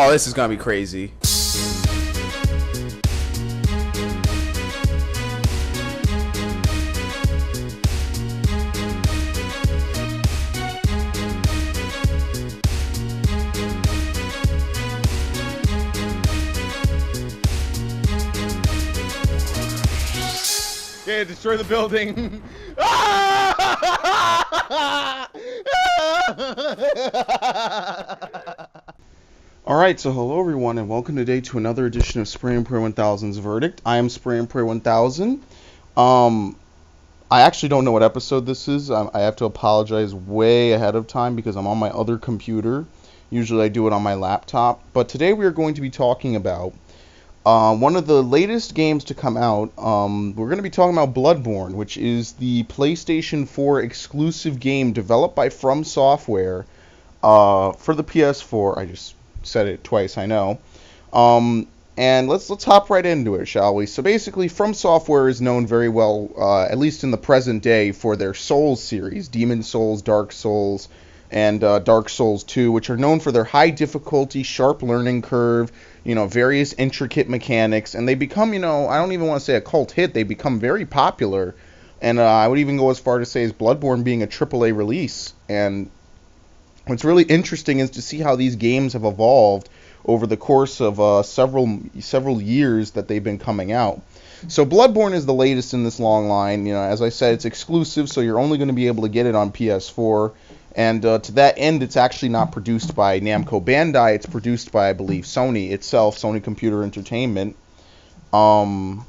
Oh, this is gonna be crazy. Okay, destroy the building. Alright, so hello everyone and welcome today to another edition of SpraynPray1000's Verdict. I am SpraynPray1000. I actually don't know what episode this is. I have to apologize way ahead of time because I'm on my other computer. Usually I do it on my laptop. But today we are going to be talking about one of the latest games to come out. We're going to be talking about Bloodborne, which is the PlayStation 4 exclusive game developed by From Software for the PS4. I just said it twice, I know. And let's hop right into it, shall we? So basically, From Software is known very well, at least in the present day, for their Souls series, Demon Souls, Dark Souls, and Dark Souls 2, which are known for their high difficulty, sharp learning curve, various intricate mechanics, and they become, I don't even want to say a cult hit, they become very popular, and I would even go as far to say as Bloodborne being a AAA release. And what's really interesting is to see how these games have evolved over the course of several years that they've been coming out. So Bloodborne is the latest in this long line. As I said, it's exclusive, so you're only going to be able to get it on PS4. And to that end, it's actually not produced by Namco Bandai. It's produced by, I believe, Sony itself, Sony Computer Entertainment. And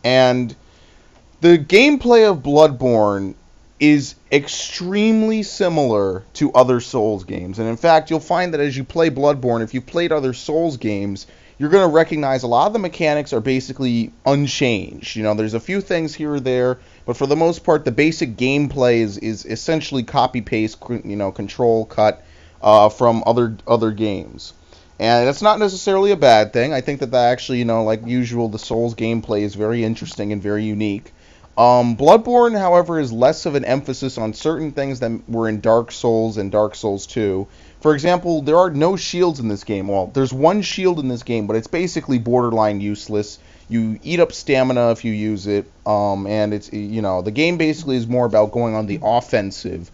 the gameplay of Bloodborne is extremely similar to other Souls games. And in fact, you'll find that as you play Bloodborne, if you've played other Souls games, you're going to recognize a lot of the mechanics are basically unchanged. There's a few things here or there, but for the most part, the basic gameplay is essentially copy-paste, control cut from other games. And that's not necessarily a bad thing. I think that actually, like usual, the Souls gameplay is very interesting and very unique. Bloodborne, however, is less of an emphasis on certain things than were in Dark Souls and Dark Souls 2. For example, there are no shields in this game. Well, there's one shield in this game, but it's basically borderline useless. You eat up stamina if you use it, and it's, the game basically is more about going on the offensive,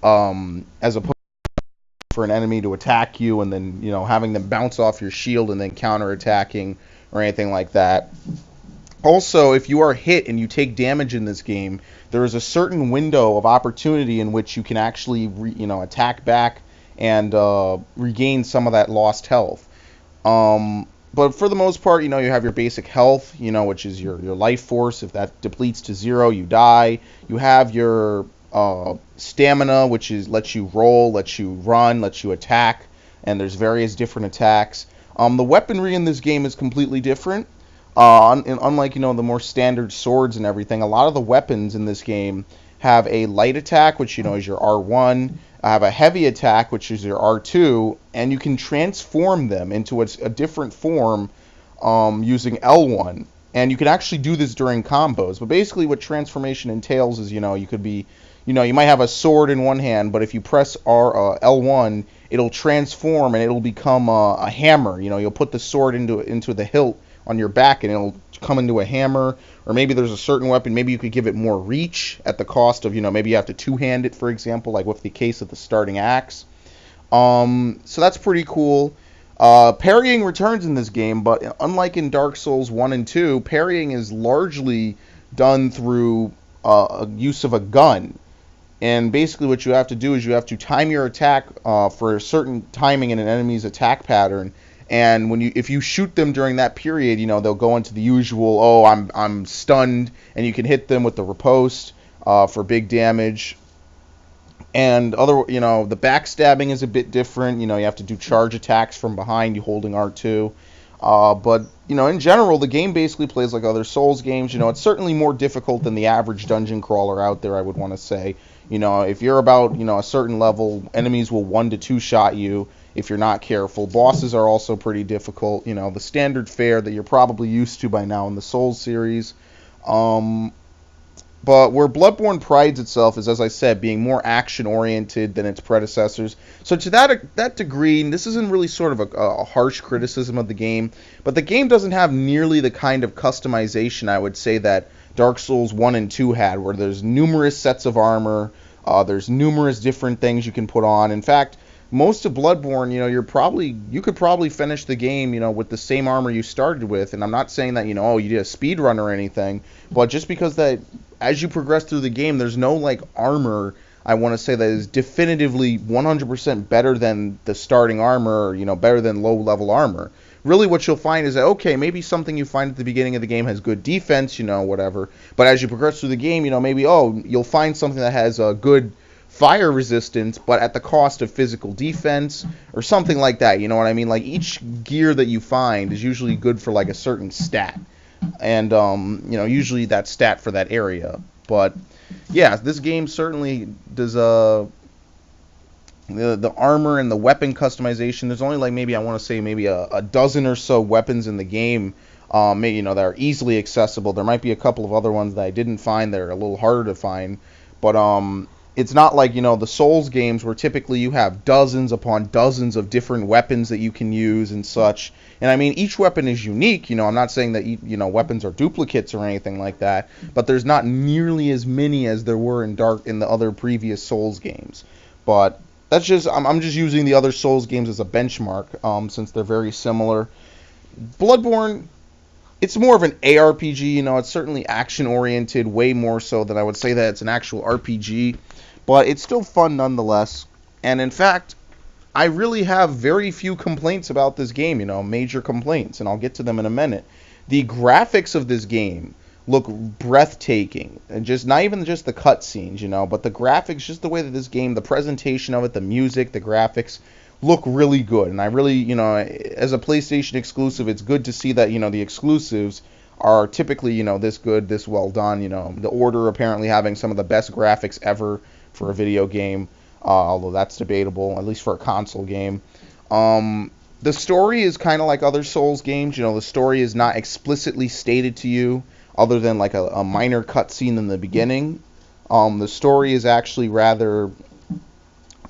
as opposed to for an enemy to attack you and then, having them bounce off your shield and then counterattacking or anything like that. Also, if you are hit and you take damage in this game, there is a certain window of opportunity in which you can actually, attack back and regain some of that lost health. But for the most part, you have your basic health, which is your life force. If that depletes to 0, you die. You have your stamina, which lets you roll, lets you run, lets you attack, and there's various different attacks. The weaponry in this game is completely different. Unlike, the more standard swords and everything, a lot of the weapons in this game have a light attack, which, is your R1, have a heavy attack, which is your R2, and you can transform them into a different form using L1. And you can actually do this during combos. But basically what transformation entails is, you could be, you might have a sword in one hand, but if you press L1, it'll transform and it'll become a hammer. You'll put the sword into the hilt on your back and it'll come into a hammer. Or maybe there's a certain weapon, maybe you could give it more reach at the cost of, maybe you have to two-hand it, for example, like with the case of the starting axe. So that's pretty cool. Parrying returns in this game, but unlike in Dark Souls 1 and 2, parrying is largely done through use of a gun. And basically what you have to do is you have to time your attack for a certain timing in an enemy's attack pattern. And if you shoot them during that period, they'll go into the usual, I'm stunned, and you can hit them with the riposte for big damage. And the backstabbing is a bit different. You have to do charge attacks from behind, you holding R2. But in general, the game basically plays like other Souls games. It's certainly more difficult than the average dungeon crawler out there, I would want to say. If you're about, a certain level, enemies will 1 to 2 shot you if you're not careful. Bosses are also pretty difficult, the standard fare that you're probably used to by now in the Souls series. But where Bloodborne prides itself is, as I said, being more action-oriented than its predecessors. So to that degree, and this isn't really sort of a harsh criticism of the game, but the game doesn't have nearly the kind of customization I would say that Dark Souls 1 and 2 had, where there's numerous sets of armor, there's numerous different things you can put on. In fact, most of Bloodborne, you could probably finish the game, with the same armor you started with. And I'm not saying that, you did a speed run or anything, but just because that as you progress through the game, there's no like armor, I want to say, that is definitively 100% better than the starting armor, or, better than low level armor. Really what you'll find is that, okay, maybe something you find at the beginning of the game has good defense, whatever. But as you progress through the game, maybe, you'll find something that has a good fire resistance, but at the cost of physical defense or something like that. You know what I mean? Like each gear that you find is usually good for like a certain stat, and usually that stat for that area. But yeah, this game certainly does the armor and the weapon customization. There's only like maybe I want to say maybe a dozen or so weapons in the game. That are easily accessible. There might be a couple of other ones that I didn't find that are a little harder to find, but it's not like, the Souls games where typically you have dozens upon dozens of different weapons that you can use and such. And I mean, each weapon is unique. I'm not saying that, weapons are duplicates or anything like that, but there's not nearly as many as there were in the other previous Souls games. But that's just, I'm just using the other Souls games as a benchmark, since they're very similar. Bloodborne, it's more of an ARPG, it's certainly action-oriented, way more so than I would say that it's an actual RPG. But it's still fun nonetheless. And in fact, I really have very few complaints about this game, major complaints, and I'll get to them in a minute. The graphics of this game look breathtaking, and just not even just the cutscenes, but the graphics, just the way that this game, the presentation of it, the music, the graphics look really good. And I really, as a PlayStation exclusive, it's good to see that, the exclusives are typically, this good, this well done. The Order apparently having some of the best graphics ever for a video game, although that's debatable, at least for a console game. The story is kind of like other Souls games. The story is not explicitly stated to you, other than like a minor cutscene in the beginning. The story is actually rather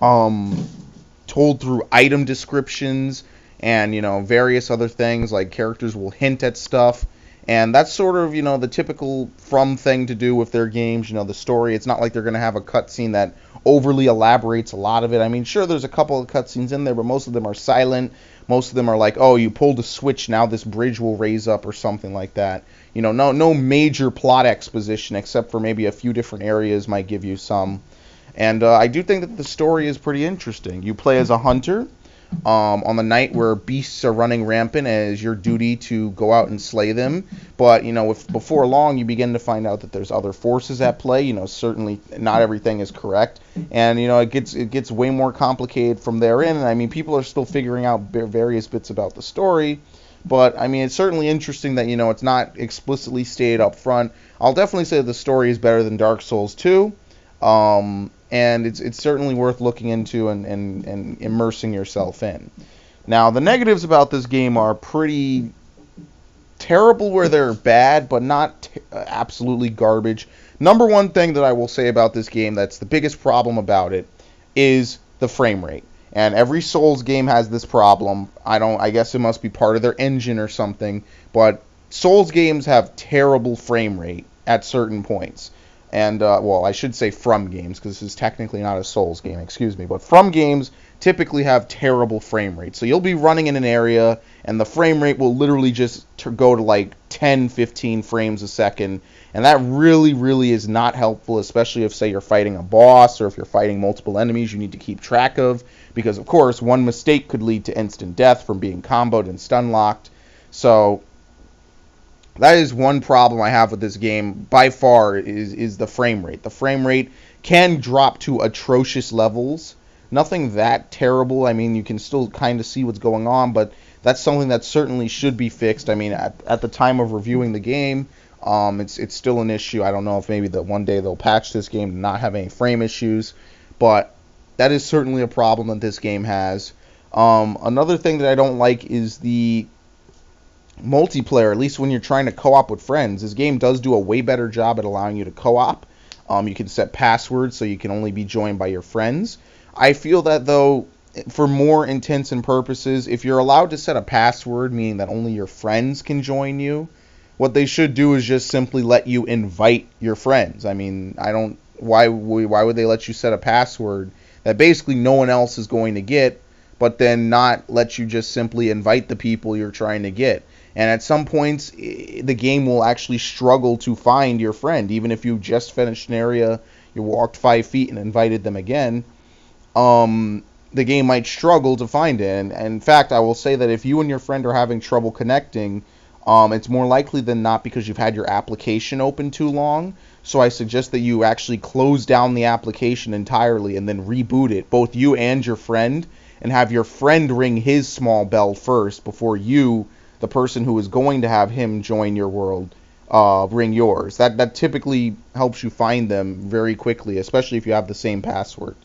told through item descriptions and, various other things, like characters will hint at stuff. And that's sort of, the typical From thing to do with their games. The story, it's not like they're going to have a cutscene that overly elaborates a lot of it. I mean, sure, there's a couple of cutscenes in there, but most of them are silent. Most of them are like, oh, you pulled a switch, now this bridge will raise up or something like that. No major plot exposition, except for maybe a few different areas might give you some. And I do think that the story is pretty interesting. You play as a hunter. On the night where beasts are running rampant, as your duty to go out and slay them. But, before long, you begin to find out that there's other forces at play. Certainly not everything is correct. And, it gets way more complicated from therein. And, I mean, people are still figuring out various bits about the story. But, I mean, it's certainly interesting that, it's not explicitly stated up front. I'll definitely say the story is better than Dark Souls 2. And it's certainly worth looking into and immersing yourself in. Now, the negatives about this game are pretty terrible where they're bad, but not absolutely garbage. Number one thing that I will say about this game that's the biggest problem about it is the frame rate. And every Souls game has this problem. I guess it must be part of their engine or something, but Souls games have terrible frame rate at certain points. And, I should say From games, because this is technically not a Souls game, excuse me. But From games typically have terrible frame rate. So you'll be running in an area, and the frame rate will literally just go to like 10, 15 frames a second. And that really, really is not helpful, especially if, say, you're fighting a boss, or if you're fighting multiple enemies you need to keep track of. Because, of course, one mistake could lead to instant death from being comboed and stun-locked. So that is one problem I have with this game, by far, is the frame rate. The frame rate can drop to atrocious levels. Nothing that terrible. I mean, you can still kind of see what's going on, but that's something that certainly should be fixed. I mean, at the time of reviewing the game, it's still an issue. I don't know if maybe that one day they'll patch this game to not have any frame issues, but that is certainly a problem that this game has. Another thing that I don't like is the multiplayer, at least when you're trying to co-op with friends, this game does do a way better job at allowing you to co-op. You can set passwords so you can only be joined by your friends. I feel that, though, for more intents and purposes, if you're allowed to set a password, meaning that only your friends can join you, what they should do is just simply let you invite your friends. I mean, I don't. Why would they let you set a password that basically no one else is going to get, but then not let you just simply invite the people you're trying to get? And at some points, the game will actually struggle to find your friend, even if you just finished an area, you walked 5 feet and invited them again. The game might struggle to find it. And in fact, I will say that if you and your friend are having trouble connecting, it's more likely than not because you've had your application open too long. So I suggest that you actually close down the application entirely and then reboot it, both you and your friend, and have your friend ring his small bell first before you, the person who is going to have him join your world, ring yours. That typically helps you find them very quickly, especially if you have the same password.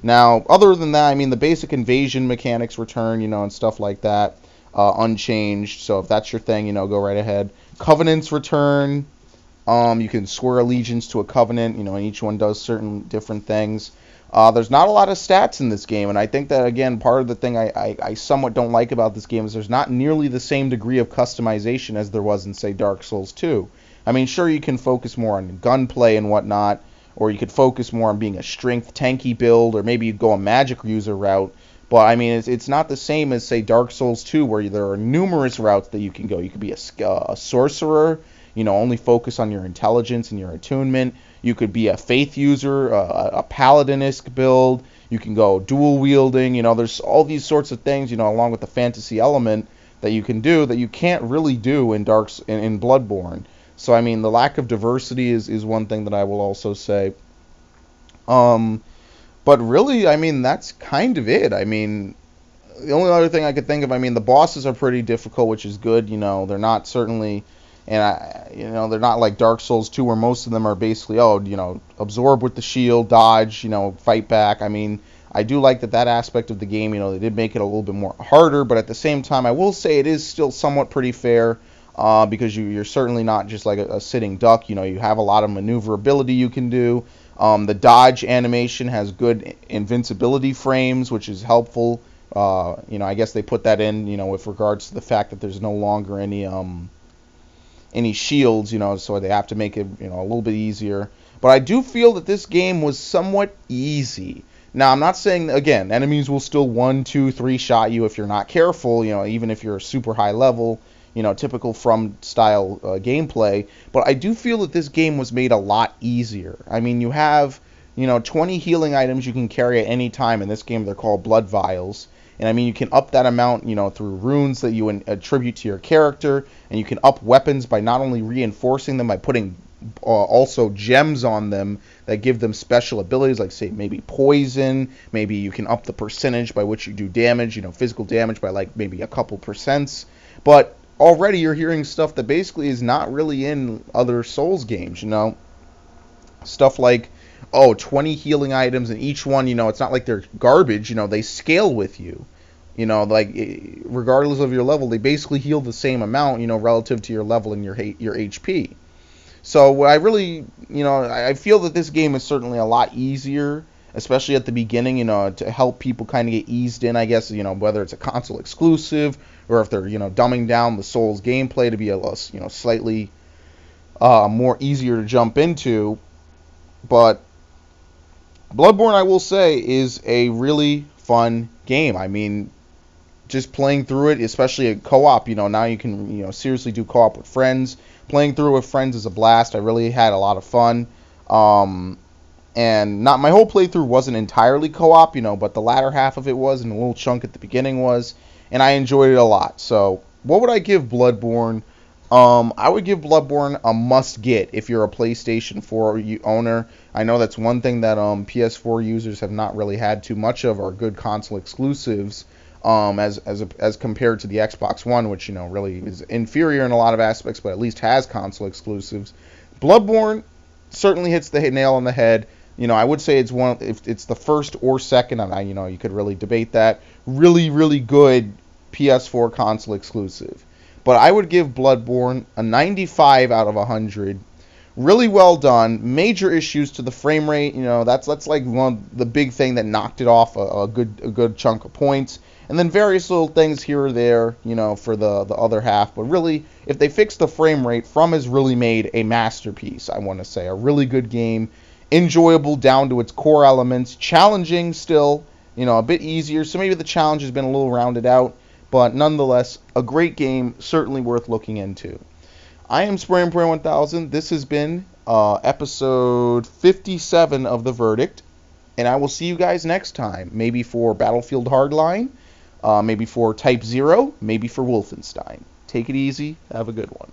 Now, other than that, I mean, the basic invasion mechanics return, and stuff like that, unchanged. So if that's your thing, go right ahead. Covenants return. You can swear allegiance to a covenant, and each one does certain different things. There's not a lot of stats in this game, and I think that, again, part of the thing I somewhat don't like about this game is there's not nearly the same degree of customization as there was in, say, Dark Souls 2. I mean, sure, you can focus more on gunplay and whatnot, or you could focus more on being a strength tanky build, or maybe you go a magic user route, but, I mean, it's not the same as, say, Dark Souls 2, where there are numerous routes that you can go. You could be a sorcerer, only focus on your intelligence and your attunement. You could be a faith user, a paladin-esque build. You can go dual wielding. There's all these sorts of things, along with the fantasy element that you can do that you can't really do in Bloodborne. So, I mean, the lack of diversity is one thing that I will also say. But really, I mean, that's kind of it. I mean, the only other thing I could think of, I mean, the bosses are pretty difficult, which is good. They're not certainly... And they're not like Dark Souls 2, where most of them are basically, absorb with the shield, dodge, fight back. I mean, I do like that aspect of the game. They did make it a little bit more harder, but at the same time, I will say it is still somewhat pretty fair, because you're certainly not just like a sitting duck. You have a lot of maneuverability you can do. The dodge animation has good invincibility frames, which is helpful. I guess they put that in, with regards to the fact that there's no longer any shields, so they have to make it, a little bit easier. But I do feel that this game was somewhat easy. Now, I'm not saying, again, enemies will still 1, 2, 3 shot you if you're not careful, even if you're a super high level, typical From style gameplay. But I do feel that this game was made a lot easier. I mean, you have, 20 healing items you can carry at any time. In this game, they're called blood vials. And I mean, you can up that amount, through runes that you attribute to your character, and you can up weapons by not only reinforcing them by putting also gems on them that give them special abilities, like, say, maybe poison. Maybe you can up the percentage by which you do damage, physical damage by like maybe a couple percents. But already you're hearing stuff that basically is not really in other Souls games, stuff like 20 healing items, and each one, it's not like they're garbage, they scale with you. Like, regardless of your level, they basically heal the same amount, relative to your level and your HP. So I really, I feel that this game is certainly a lot easier, especially at the beginning, to help people kind of get eased in, I guess, whether it's a console exclusive, or if they're, dumbing down the Souls gameplay to be slightly more easier to jump into. But Bloodborne, I will say, is a really fun game. I mean, just playing through it, especially a co-op, now you can, seriously do co-op with friends. Playing through with friends is a blast. I really had a lot of fun. And not my whole playthrough wasn't entirely co-op, but the latter half of it was, and a little chunk at the beginning was, and I enjoyed it a lot. So, what would I give Bloodborne? I would give Bloodborne a must-get if you're a PlayStation 4 owner. I know that's one thing that PS4 users have not really had too much of, are good console exclusives, as compared to the Xbox One, which, really is inferior in a lot of aspects, but at least has console exclusives. Bloodborne certainly hits the nail on the head. I would say if it's the first or second, and you could really debate that, really, really good PS4 console exclusive. but I would give Bloodborne a 95 out of 100. Really well done. Major issues to the frame rate. That's like one of the big thing that knocked it off a good chunk of points. And then various little things here or there, for the other half. But really, if they fix the frame rate, From has really made a masterpiece, I want to say. A really good game. Enjoyable down to its core elements. Challenging still, a bit easier. So maybe the challenge has been a little rounded out. But nonetheless, a great game, certainly worth looking into. I am SpraynPray1000. This has been episode 57 of The Verdict. And I will see you guys next time. Maybe for Battlefield Hardline. Maybe for Type 0. Maybe for Wolfenstein. Take it easy. Have a good one.